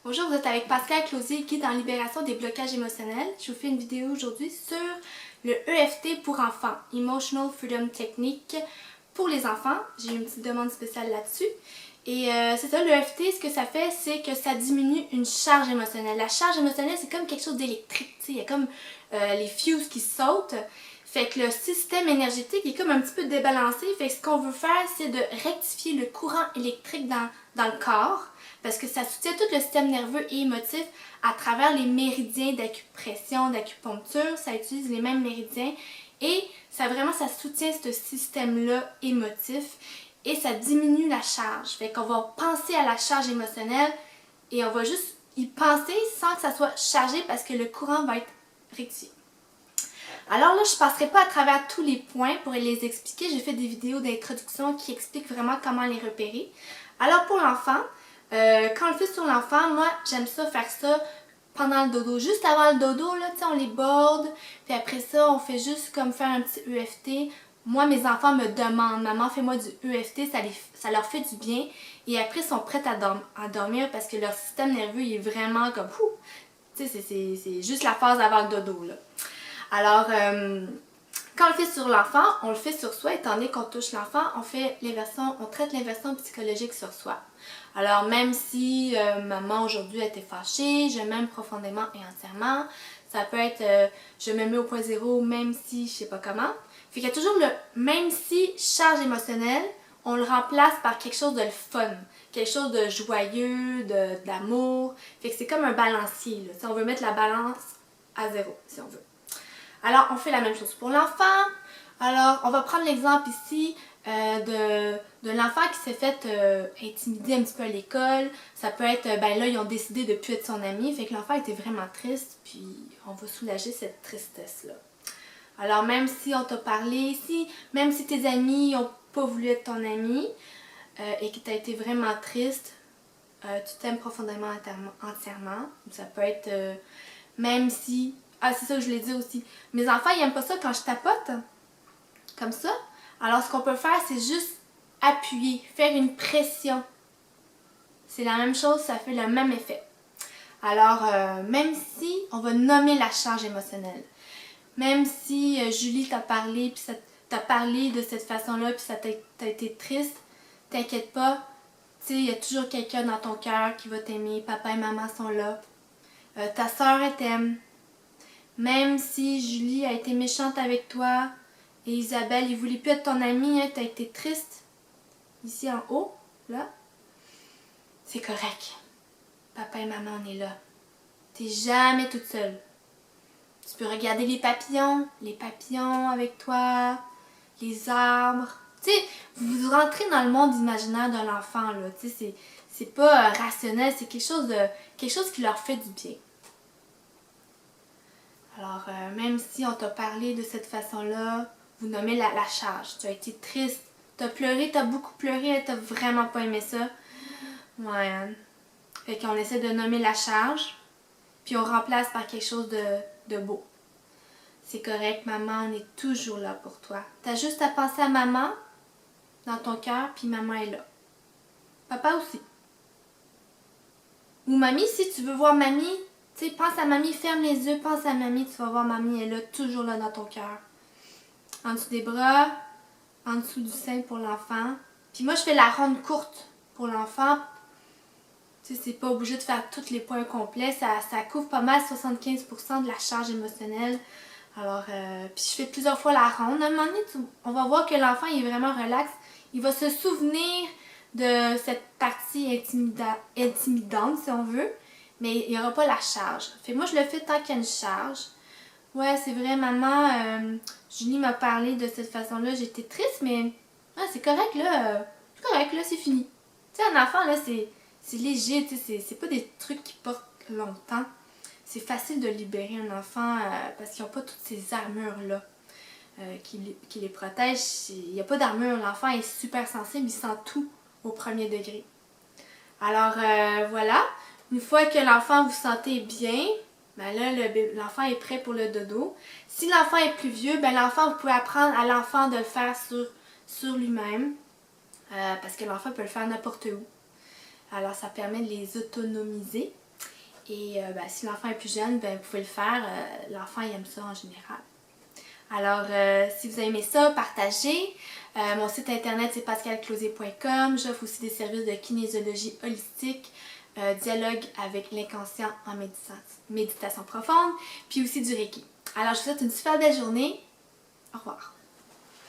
Bonjour, vous êtes avec Pascal Closier, guide en libération des blocages émotionnels. Je vous fais une vidéo aujourd'hui sur le EFT pour enfants, Emotional Freedom Technique pour les enfants. J'ai une petite demande spéciale là-dessus. Et c'est ça, le EFT, ce que ça fait, c'est que ça diminue une charge émotionnelle. La charge émotionnelle, c'est comme quelque chose d'électrique. Il y a comme les fuses qui sautent. Fait que le système énergétique est comme un petit peu débalancé. Fait que ce qu'on veut faire, c'est de rectifier le courant électrique dans le corps. Parce que ça soutient tout le système nerveux et émotif à travers les méridiens d'acupression, d'acupuncture. Ça utilise les mêmes méridiens. Et ça soutient ce système-là émotif. Et ça diminue la charge. Fait qu'on va penser à la charge émotionnelle et on va juste y penser sans que ça soit chargé parce que le courant va être rectifié. Alors là, je ne passerai pas à travers tous les points pour les expliquer. J'ai fait des vidéos d'introduction qui expliquent vraiment comment les repérer. Alors pour l'enfant, quand on le fait sur l'enfant, moi j'aime ça faire ça pendant le dodo. Juste avant le dodo, là, on les borde. Puis après ça, on fait juste comme faire un petit EFT. Moi, mes enfants me demandent, maman, fais-moi du EFT, ça leur fait du bien. Et après, ils sont prêts à dormir parce que leur système nerveux il est vraiment comme, tu sais, c'est juste la phase avant le dodo, là. Alors, quand on le fait sur l'enfant, on le fait sur soi, étant donné qu'on touche l'enfant, on traite l'inversion psychologique sur soi. Alors, même si maman aujourd'hui était fâchée, je m'aime profondément et entièrement, ça peut être je me mets au point zéro même si je sais pas comment. Fait qu'il y a toujours le même si charge émotionnelle, on le remplace par quelque chose de le fun, quelque chose de joyeux, d'amour. Fait que c'est comme un balancier, là. Si on veut mettre la balance à zéro, si on veut. Alors, on fait la même chose pour l'enfant. Alors, on va prendre l'exemple ici de l'enfant qui s'est fait intimider un petit peu à l'école. Ça peut être, ben là, ils ont décidé de ne plus être son ami. Fait que l'enfant était vraiment triste, puis on va soulager cette tristesse-là. Alors, même si on t'a parlé, même si tes amis n'ont pas voulu être ton ami et que tu as été vraiment triste, tu t'aimes profondément entièrement. Ça peut être, même si... Ah, c'est ça que je l'ai dit aussi. Mes enfants, ils n'aiment pas ça quand je tapote. Comme ça. Alors, ce qu'on peut faire, c'est juste appuyer, faire une pression. C'est la même chose, ça fait le même effet. Alors, même si on va nommer la charge émotionnelle, même si Julie t'a parlé, puis t'a parlé de cette façon-là, puis ça t'a été triste, t'inquiète pas. Tu sais, il y a toujours quelqu'un dans ton cœur qui va t'aimer. Papa et maman sont là. Ta soeur, elle t'aime. Même si Julie a été méchante avec toi et Isabelle, il voulait plus être ton amie, hein, t'as été triste, ici en haut, là, c'est correct. Papa et maman, on est là. T'es jamais toute seule. Tu peux regarder les papillons avec toi, les arbres. Tu sais, vous rentrez dans le monde imaginaire de l'enfant, là. Tu sais, c'est pas rationnel, c'est quelque chose qui leur fait du bien. Alors, même si on t'a parlé de cette façon-là, vous nommez la charge. Tu as été triste, tu as pleuré, tu as beaucoup pleuré, tu n'as vraiment pas aimé ça. Ouais. Fait qu'on essaie de nommer la charge, puis on remplace par quelque chose de beau. C'est correct, maman, on est toujours là pour toi. Tu as juste à penser à maman dans ton cœur, puis maman est là. Papa aussi. Ou mamie, si tu veux voir mamie, tu sais, pense à mamie, ferme les yeux, pense à mamie, tu vas voir mamie, elle est là, toujours là dans ton cœur. En dessous des bras, en dessous du sein pour l'enfant. Puis moi, je fais la ronde courte pour l'enfant. Tu sais, c'est pas obligé de faire tous les points complets. Ça couvre pas mal 75% de la charge émotionnelle. Alors, puis je fais plusieurs fois la ronde. À un moment donné, on va voir que l'enfant est vraiment relax. Il va se souvenir de cette partie intimidante, si on veut. Mais il n'y aura pas la charge. Fait moi, je le fais tant qu'il y a une charge. Ouais, c'est vrai, maman, Julie m'a parlé de cette façon-là. J'étais triste, mais c'est correct, là. C'est correct, là, c'est fini. Tu sais, un enfant, là, c'est léger, tu sais, c'est pas des trucs qui portent longtemps. C'est facile de libérer un enfant parce qu'ils n'ont pas toutes ces armures-là qui les protègent. Il n'y a pas d'armure. L'enfant est super sensible, il sent tout au premier degré. Alors, voilà. Une fois que l'enfant vous sentez bien, ben là, l'enfant est prêt pour le dodo. Si l'enfant est plus vieux, ben l'enfant, vous pouvez apprendre à l'enfant de le faire sur lui-même. Parce que l'enfant peut le faire n'importe où. Alors, ça permet de les autonomiser. Et si l'enfant est plus jeune, vous pouvez le faire. L'enfant il aime ça en général. Alors, si vous aimez ça, partagez. Mon site internet c'est pascalclosier.com. J'offre aussi des services de kinésiologie holistique, dialogue avec l'inconscient en méditation profonde, puis aussi du Reiki. Alors, je vous souhaite une super belle journée. Au revoir.